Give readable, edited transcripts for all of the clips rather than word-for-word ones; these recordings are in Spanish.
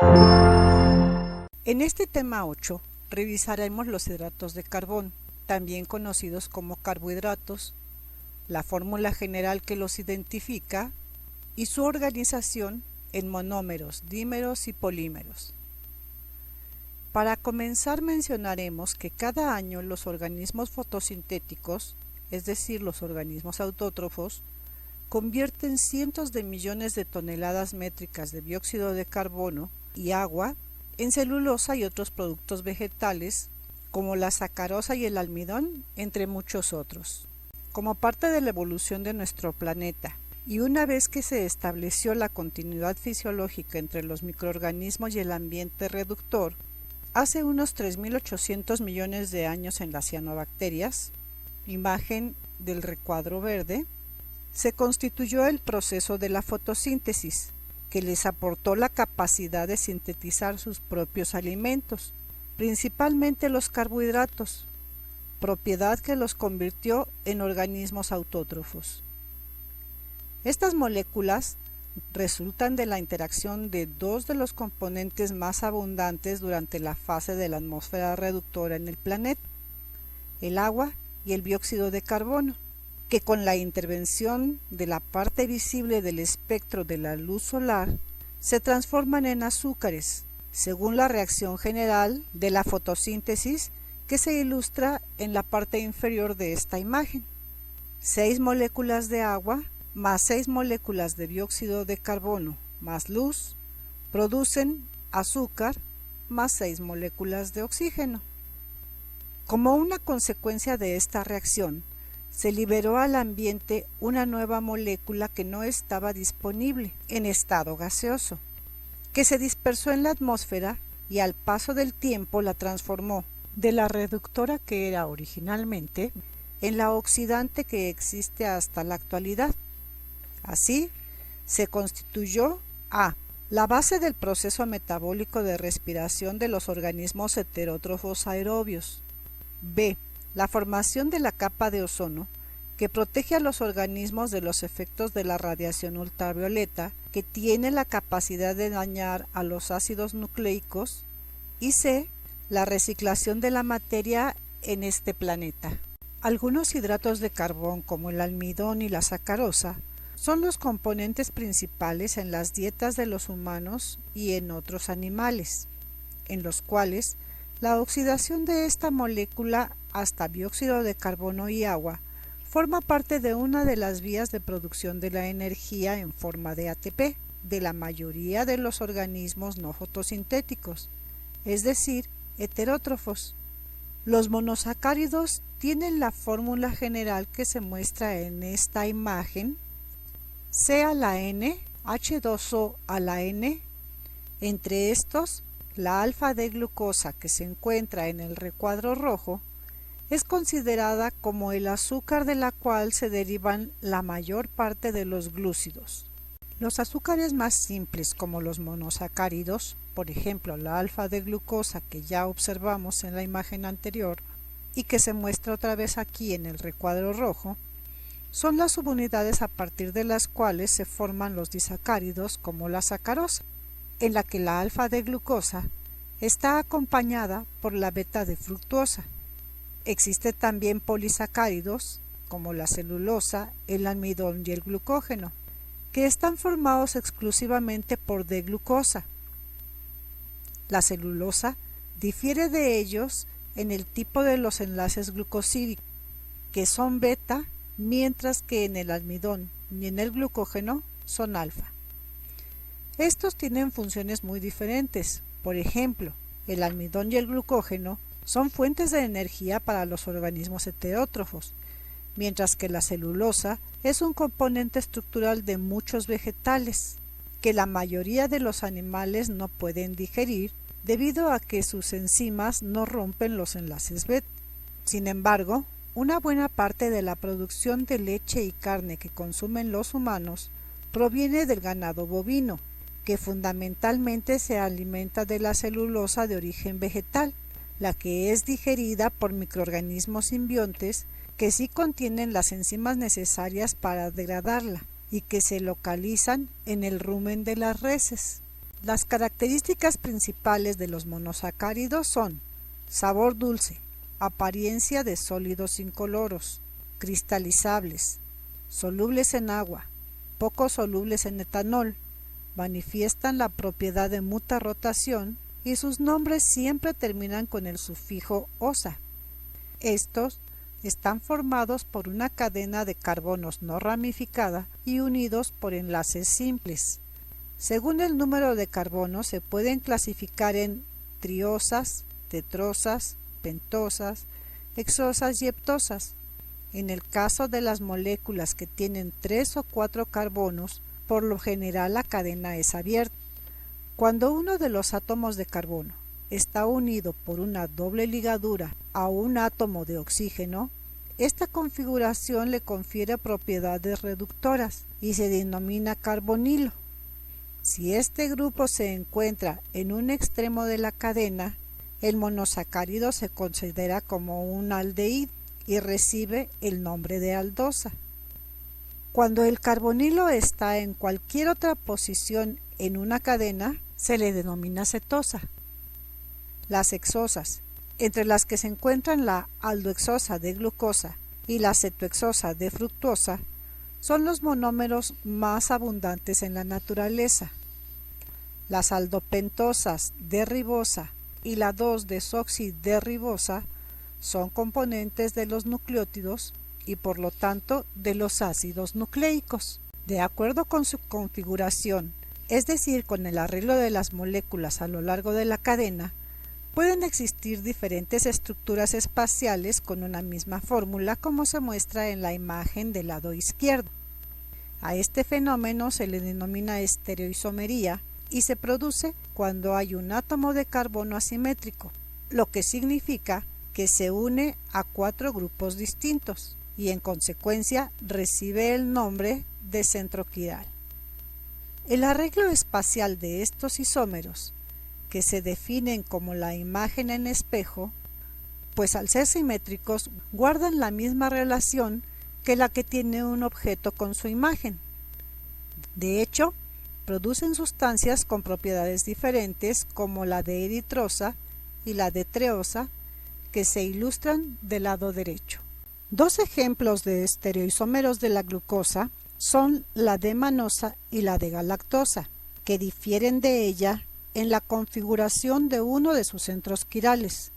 En este tema 8 revisaremos los hidratos de carbono, también conocidos como carbohidratos, la fórmula general que los identifica y su organización en monómeros, dímeros y polímeros. Para comenzar mencionaremos que cada año los organismos fotosintéticos, es decir, los organismos autótrofos, convierten cientos de millones de toneladas métricas de dióxido de carbono y agua en celulosa y otros productos vegetales, como la sacarosa y el almidón, entre muchos otros. Como parte de la evolución de nuestro planeta, y una vez que se estableció la continuidad fisiológica entre los microorganismos y el ambiente reductor, hace unos 3.800 millones de años en las cianobacterias, imagen del recuadro verde, se constituyó el proceso de la fotosíntesis, que les aportó la capacidad de sintetizar sus propios alimentos, principalmente los carbohidratos, propiedad que los convirtió en organismos autótrofos. Estas moléculas resultan de la interacción de dos de los componentes más abundantes durante la fase de la atmósfera reductora en el planeta, el agua y el dióxido de carbono, que con la intervención de la parte visible del espectro de la luz solar se transforman en azúcares, según la reacción general de la fotosíntesis que se ilustra en la parte inferior de esta imagen. 6 moléculas de agua más 6 moléculas de dióxido de carbono más luz producen azúcar más 6 moléculas de oxígeno. Como una consecuencia de esta reacción, se liberó al ambiente una nueva molécula que no estaba disponible en estado gaseoso, que se dispersó en la atmósfera y al paso del tiempo la transformó de la reductora que era originalmente en la oxidante que existe hasta la actualidad. Así, se constituyó a. La base del proceso metabólico de respiración de los organismos heterótrofos aerobios. B. La formación de la capa de ozono, que protege a los organismos de los efectos de la radiación ultravioleta, que tiene la capacidad de dañar a los ácidos nucleicos. Y C. La reciclación de la materia en este planeta. Algunos hidratos de carbón, como el almidón y la sacarosa, son los componentes principales en las dietas de los humanos y en otros animales, en los cuales la oxidación de esta molécula hasta dióxido de carbono y agua forma parte de una de las vías de producción de la energía en forma de ATP de la mayoría de los organismos no fotosintéticos, es decir, heterótrofos. Los monosacáridos tienen la fórmula general que se muestra en esta imagen: C a la N, H2O a la N. Entre estos, la alfa-D-glucosa, que se encuentra en el recuadro rojo, es considerada como el azúcar de la cual se derivan la mayor parte de los glúcidos. Los azúcares más simples, como los monosacáridos, por ejemplo la alfa-D-glucosa que ya observamos en la imagen anterior y que se muestra otra vez aquí en el recuadro rojo, son las subunidades a partir de las cuales se forman los disacáridos, como la sacarosa, en la que la alfa-D-glucosa está acompañada por la beta-D-fructuosa. Existen también polisacáridos, como la celulosa, el almidón y el glucógeno, que están formados exclusivamente por D-glucosa. La celulosa difiere de ellos en el tipo de los enlaces glucosídicos, que son beta, mientras que en el almidón y en el glucógeno son alfa. Estos tienen funciones muy diferentes. Por ejemplo, el almidón y el glucógeno son fuentes de energía para los organismos heterótrofos, mientras que la celulosa es un componente estructural de muchos vegetales, que la mayoría de los animales no pueden digerir debido a que sus enzimas no rompen los enlaces beta. Sin embargo, una buena parte de la producción de leche y carne que consumen los humanos proviene del ganado bovino, que fundamentalmente se alimenta de la celulosa de origen vegetal, la que es digerida por microorganismos simbiontes que sí contienen las enzimas necesarias para degradarla y que se localizan en el rumen de las reses. Las características principales de los monosacáridos son sabor dulce, apariencia de sólidos incoloros, cristalizables, solubles en agua, poco solubles en etanol, manifiestan la propiedad de muta rotación y sus nombres siempre terminan con el sufijo osa. Estos están formados por una cadena de carbonos no ramificada y unidos por enlaces simples. Según el número de carbonos se pueden clasificar en triosas, tetrosas, pentosas, hexosas y heptosas. En el caso de las moléculas que tienen 3 o 4 carbonos, por lo general la cadena es abierta. Cuando uno de los átomos de carbono está unido por una doble ligadura a un átomo de oxígeno, esta configuración le confiere propiedades reductoras y se denomina carbonilo. Si este grupo se encuentra en un extremo de la cadena, el monosacárido se considera como un aldehído y recibe el nombre de aldosa. Cuando el carbonilo está en cualquier otra posición en una cadena, se le denomina cetosa. Las hexosas, entre las que se encuentran la aldohexosa de glucosa y la cetohexosa de fructosa, son los monómeros más abundantes en la naturaleza. Las aldopentosas de ribosa y la 2-desoxi-D-ribosa son componentes de los nucleótidos y por lo tanto de los ácidos nucleicos. De acuerdo con su configuración, es decir, con el arreglo de las moléculas a lo largo de la cadena, pueden existir diferentes estructuras espaciales con una misma fórmula, como se muestra en la imagen del lado izquierdo. A este fenómeno se le denomina estereoisomería y se produce cuando hay un átomo de carbono asimétrico, lo que significa que se une a 4 grupos distintos y en consecuencia recibe el nombre de centro quiral. El arreglo espacial de estos isómeros, que se definen como la imagen en espejo, pues al ser simétricos guardan la misma relación que la que tiene un objeto con su imagen. De hecho, producen sustancias con propiedades diferentes como la de eritrosa y la de treosa, que se ilustran del lado derecho. 2 ejemplos de estereoisómeros de la glucosa son la D-manosa y la D-galactosa, que difieren de ella en la configuración de uno de sus centros quirales.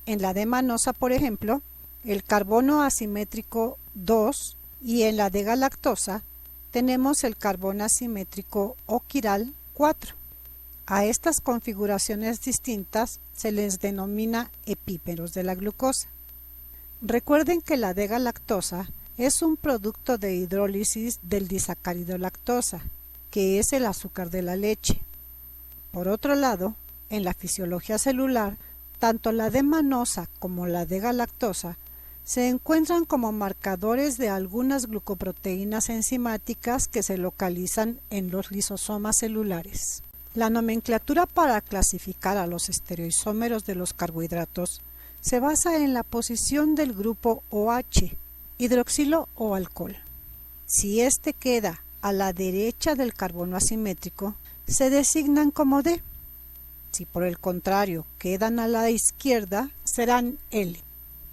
En la D-manosa, por ejemplo, el carbono asimétrico 2 y en la D-galactosa tenemos el carbono asimétrico o quiral 4. A estas configuraciones distintas se les denomina epímeros de la glucosa. Recuerden que la D-galactosa es un producto de hidrólisis del disacárido lactosa, que es el azúcar de la leche. Por otro lado, en la fisiología celular, tanto la D-manosa como la D-galactosa se encuentran como marcadores de algunas glucoproteínas enzimáticas que se localizan en los lisosomas celulares. La nomenclatura para clasificar a los estereoisómeros de los carbohidratos se basa en la posición del grupo OH, hidroxilo o alcohol. Si éste queda a la derecha del carbono asimétrico, se designan como D. Si por el contrario quedan a la izquierda, serán L.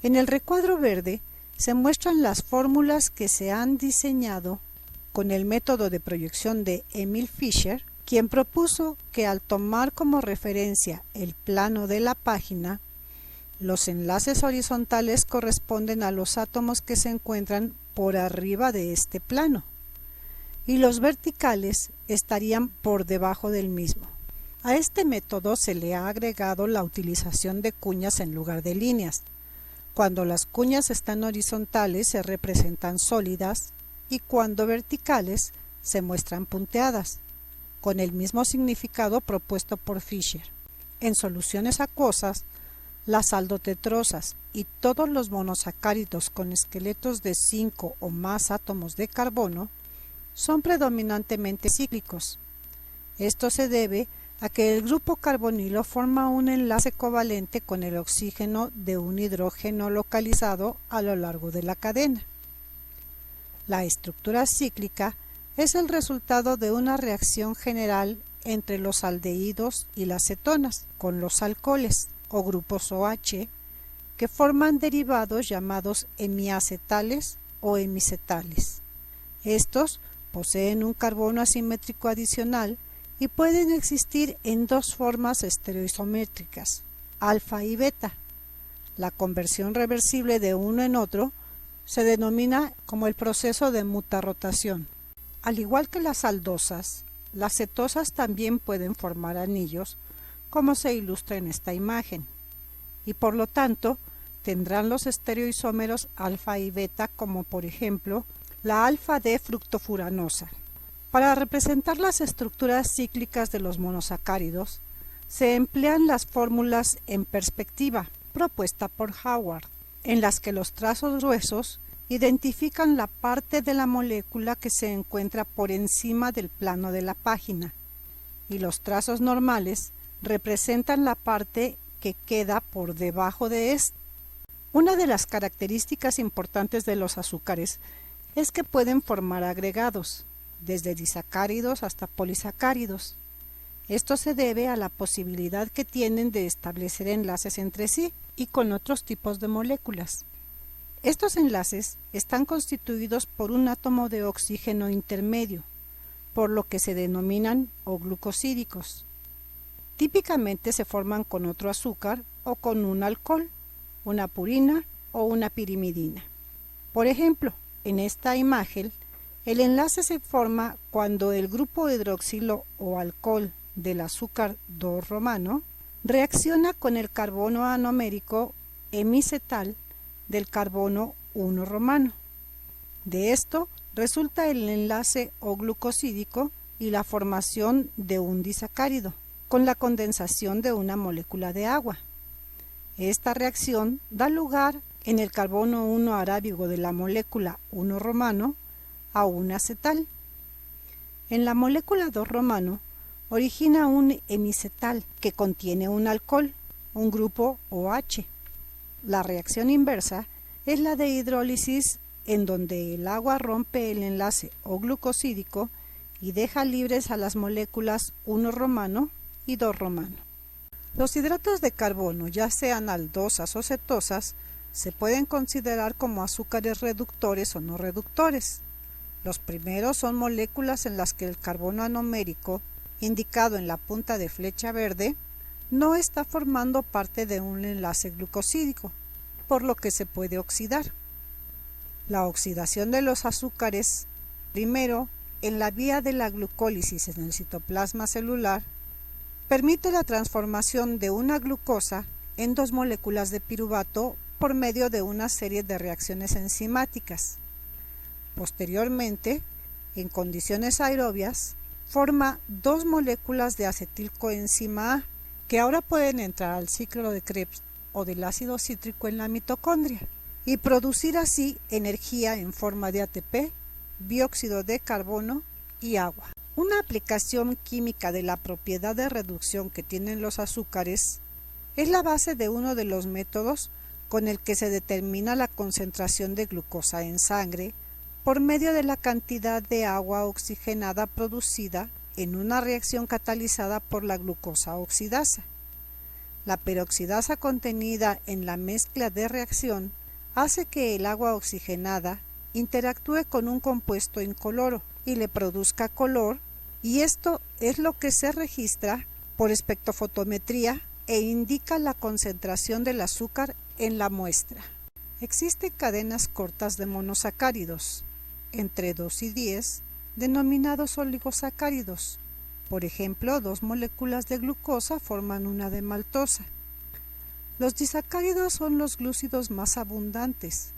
En el recuadro verde se muestran las fórmulas que se han diseñado con el método de proyección de Emil Fischer, quien propuso que al tomar como referencia el plano de la página, los enlaces horizontales corresponden a los átomos que se encuentran por arriba de este plano y los verticales estarían por debajo del mismo. A este método se le ha agregado la utilización de cuñas en lugar de líneas. Cuando las cuñas están horizontales se representan sólidas y cuando verticales se muestran punteadas, con el mismo significado propuesto por Fischer. En soluciones acuosas, las aldotetrosas y todos los monosacáridos con esqueletos de 5 o más átomos de carbono son predominantemente cíclicos. Esto se debe a que el grupo carbonilo forma un enlace covalente con el oxígeno de un hidrógeno localizado a lo largo de la cadena. La estructura cíclica es el resultado de una reacción general entre los aldehídos y las cetonas con los alcoholes o grupos OH que forman derivados llamados hemiacetales o hemicetales. Estos poseen un carbono asimétrico adicional y pueden existir en dos formas estereoisométricas, alfa y beta. La conversión reversible de uno en otro se denomina como el proceso de mutarrotación. Al igual que las aldosas, las cetosas también pueden formar anillos, como se ilustra en esta imagen, y por lo tanto tendrán los estereoisómeros alfa y beta, como por ejemplo la alfa-D-fructofuranosa. Para representar las estructuras cíclicas de los monosacáridos, se emplean las fórmulas en perspectiva, propuesta por Howard, en las que los trazos gruesos identifican la parte de la molécula que se encuentra por encima del plano de la página, y los trazos normales representan la parte que queda por debajo de este. Una de las características importantes de los azúcares es que pueden formar agregados, desde disacáridos hasta polisacáridos. Esto se debe a la posibilidad que tienen de establecer enlaces entre sí y con otros tipos de moléculas. Estos enlaces están constituidos por un átomo de oxígeno intermedio, por lo que se denominan O-glucosídicos. Típicamente se forman con otro azúcar o con un alcohol, una purina o una pirimidina. Por ejemplo, en esta imagen, el enlace se forma cuando el grupo hidroxilo o alcohol del azúcar 2-romano reacciona con el carbono anomérico hemicetal del carbono 1-romano. De esto resulta el enlace O-glucosídico y la formación de un disacárido, con la condensación de una molécula de agua. Esta reacción da lugar en el carbono 1-arábigo de la molécula 1-romano a un acetal. En la molécula 2-romano origina un hemicetal que contiene un alcohol, un grupo OH. La reacción inversa es la de hidrólisis, en donde el agua rompe el enlace O-glucosídico y deja libres a las moléculas 1-romano y 2-romano. Los hidratos de carbono, ya sean aldosas o cetosas, se pueden considerar como azúcares reductores o no reductores. Los primeros son moléculas en las que el carbono anomérico, indicado en la punta de flecha verde, no está formando parte de un enlace glucosídico, por lo que se puede oxidar. La oxidación de los azúcares, primero en la vía de la glucólisis en el citoplasma celular, permite la transformación de una glucosa en dos moléculas de piruvato por medio de una serie de reacciones enzimáticas. Posteriormente, en condiciones aerobias, forma dos moléculas de acetilcoenzima A, que ahora pueden entrar al ciclo de Krebs o del ácido cítrico en la mitocondria y producir así energía en forma de ATP, dióxido de carbono y agua. Una aplicación química de la propiedad de reducción que tienen los azúcares es la base de uno de los métodos con el que se determina la concentración de glucosa en sangre por medio de la cantidad de agua oxigenada producida en una reacción catalizada por la glucosa oxidasa. La peroxidasa contenida en la mezcla de reacción hace que el agua oxigenada interactúe con un compuesto incoloro y le produzca color, y esto es lo que se registra por espectrofotometría e indica la concentración del azúcar en la muestra. Existen cadenas cortas de monosacáridos, entre 2 y 10, denominados oligosacáridos. Por ejemplo, 2 moléculas de glucosa forman una de maltosa. Los disacáridos son los glúcidos más abundantes.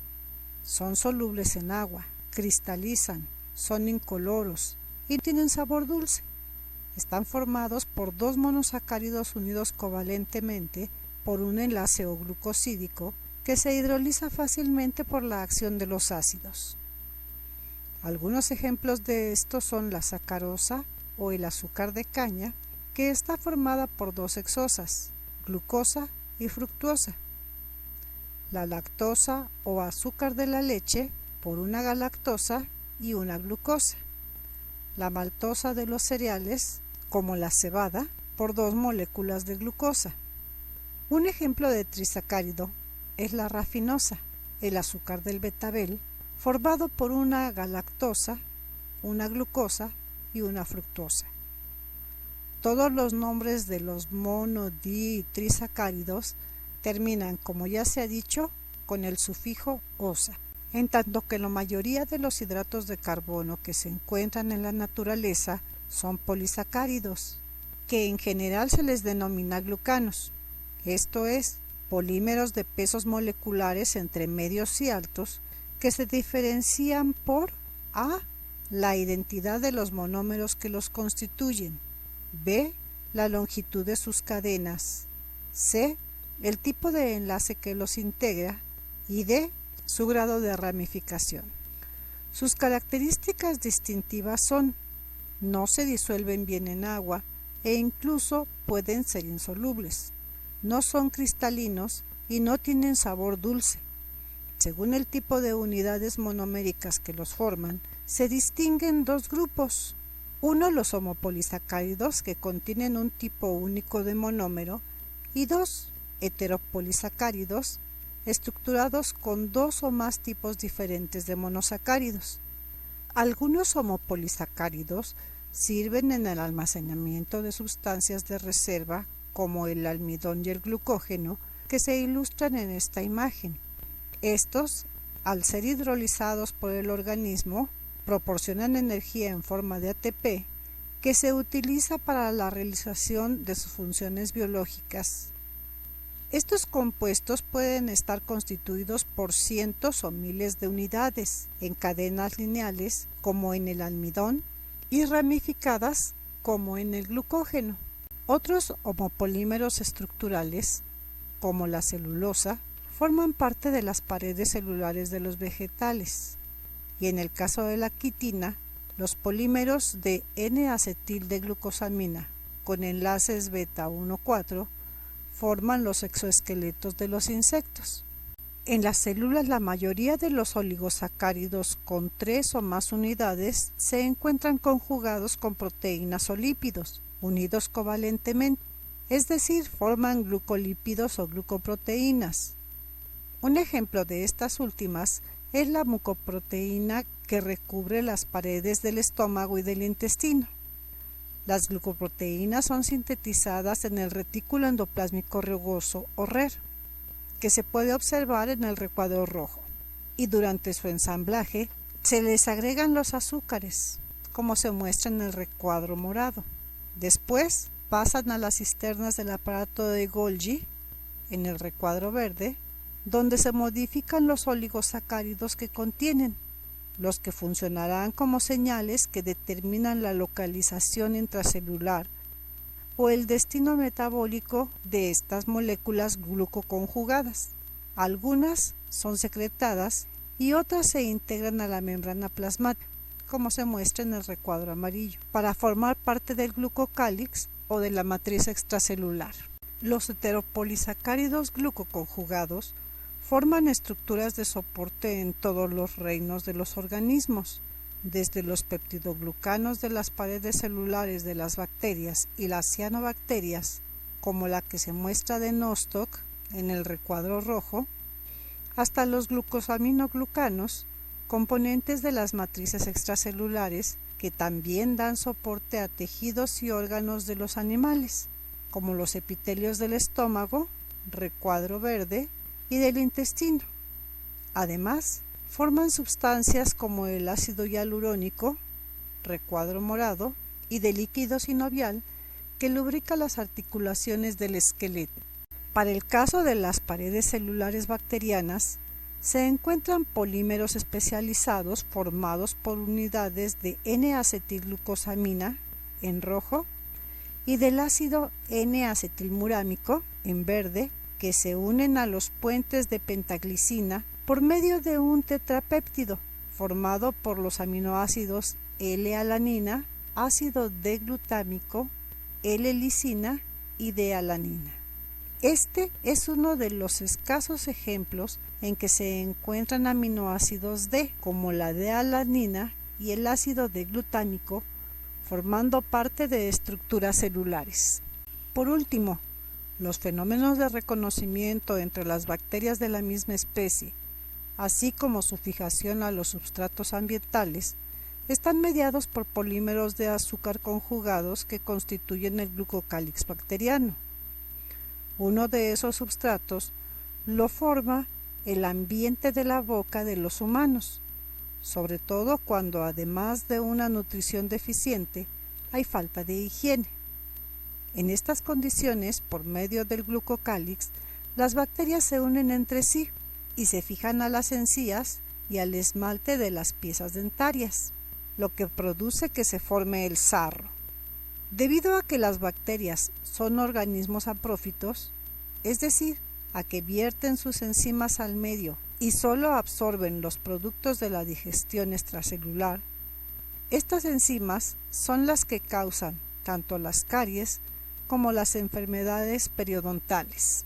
Son solubles en agua, cristalizan, son incoloros y tienen sabor dulce. Están formados por 2 monosacáridos unidos covalentemente por un enlace O-glucosídico que se hidroliza fácilmente por la acción de los ácidos. Algunos ejemplos de esto son la sacarosa o el azúcar de caña, que está formada por 2 hexosas, glucosa y fructuosa. La lactosa o azúcar de la leche por una galactosa y una glucosa. La maltosa de los cereales como la cebada, por 2 moléculas de glucosa. Un ejemplo de trisacárido es la rafinosa, el azúcar del betabel, formado por una galactosa, una glucosa y una fructosa. Todos los nombres de los mono, di y trisacáridos terminan, como ya se ha dicho, con el sufijo osa, en tanto que la mayoría de los hidratos de carbono que se encuentran en la naturaleza son polisacáridos, que en general se les denomina glucanos, esto es, polímeros de pesos moleculares entre medios y altos que se diferencian por A. La identidad de los monómeros que los constituyen, B. La longitud de sus cadenas, C. El tipo de enlace que los integra y D. Su grado de ramificación. Sus características distintivas son: no se disuelven bien en agua e incluso pueden ser insolubles, no son cristalinos y no tienen sabor dulce. Según el tipo de unidades monoméricas que los forman, se distinguen 2 grupos. Uno, los homopolisacáridos, que contienen un tipo único de monómero, y 2, heteropolisacáridos, estructurados con 2 o más tipos diferentes de monosacáridos. Algunos homopolisacáridos sirven en el almacenamiento de sustancias de reserva, como el almidón y el glucógeno, que se ilustran en esta imagen. Estos, al ser hidrolizados por el organismo, proporcionan energía en forma de ATP que se utiliza para la realización de sus funciones biológicas. Estos compuestos pueden estar constituidos por cientos o miles de unidades en cadenas lineales, como en el almidón, y ramificadas, como en el glucógeno. Otros homopolímeros estructurales, como la celulosa, forman parte de las paredes celulares de los vegetales, y en el caso de la quitina, los polímeros de N-acetil-D-glucosamina con enlaces beta 1,4 forman los exoesqueletos de los insectos. En las células, la mayoría de los oligosacáridos con 3 o más unidades se encuentran conjugados con proteínas o lípidos, unidos covalentemente, es decir, forman glucolípidos o glucoproteínas. Un ejemplo de estas últimas es la mucoproteína que recubre las paredes del estómago y del intestino. Las glucoproteínas son sintetizadas en el retículo endoplásmico rugoso o RER, que se puede observar en el recuadro rojo, y durante su ensamblaje se les agregan los azúcares, como se muestra en el recuadro morado. Después pasan a las cisternas del aparato de Golgi, en el recuadro verde, donde se modifican los oligosacáridos que contienen, los que funcionarán como señales que determinan la localización intracelular o el destino metabólico de estas moléculas glucoconjugadas. Algunas son secretadas y otras se integran a la membrana plasmática, como se muestra en el recuadro amarillo, para formar parte del glucocálix o de la matriz extracelular. Los heteropolisacáridos glucoconjugados forman estructuras de soporte en todos los reinos de los organismos, desde los peptidoglucanos de las paredes celulares de las bacterias y las cianobacterias, como la que se muestra de Nostoc en el recuadro rojo, hasta los glucosaminoglucanos, componentes de las matrices extracelulares que también dan soporte a tejidos y órganos de los animales, como los epitelios del estómago, recuadro verde, y del intestino. Además, forman sustancias como el ácido hialurónico, recuadro morado, y de líquido sinovial que lubrica las articulaciones del esqueleto. Para el caso de las paredes celulares bacterianas, se encuentran polímeros especializados formados por unidades de N-acetilglucosamina, en rojo, y del ácido N-acetilmurámico, en verde, que se unen a los puentes de pentaglicina por medio de un tetrapéptido formado por los aminoácidos L-alanina, ácido D-glutámico, L-lisina y D-alanina. Este es uno de los escasos ejemplos en que se encuentran aminoácidos D, como la D-alanina y el ácido D-glutámico, formando parte de estructuras celulares. Por último, los fenómenos de reconocimiento entre las bacterias de la misma especie, así como su fijación a los substratos ambientales, están mediados por polímeros de azúcar conjugados que constituyen el glucocálix bacteriano. Uno de esos substratos lo forma el ambiente de la boca de los humanos, sobre todo cuando además de una nutrición deficiente hay falta de higiene. En estas condiciones, por medio del glucocálix, las bacterias se unen entre sí y se fijan a las encías y al esmalte de las piezas dentarias, lo que produce que se forme el sarro. Debido a que las bacterias son organismos aprófitos, es decir, a que vierten sus enzimas al medio y solo absorben los productos de la digestión extracelular, estas enzimas son las que causan tanto las caries como las enfermedades periodontales.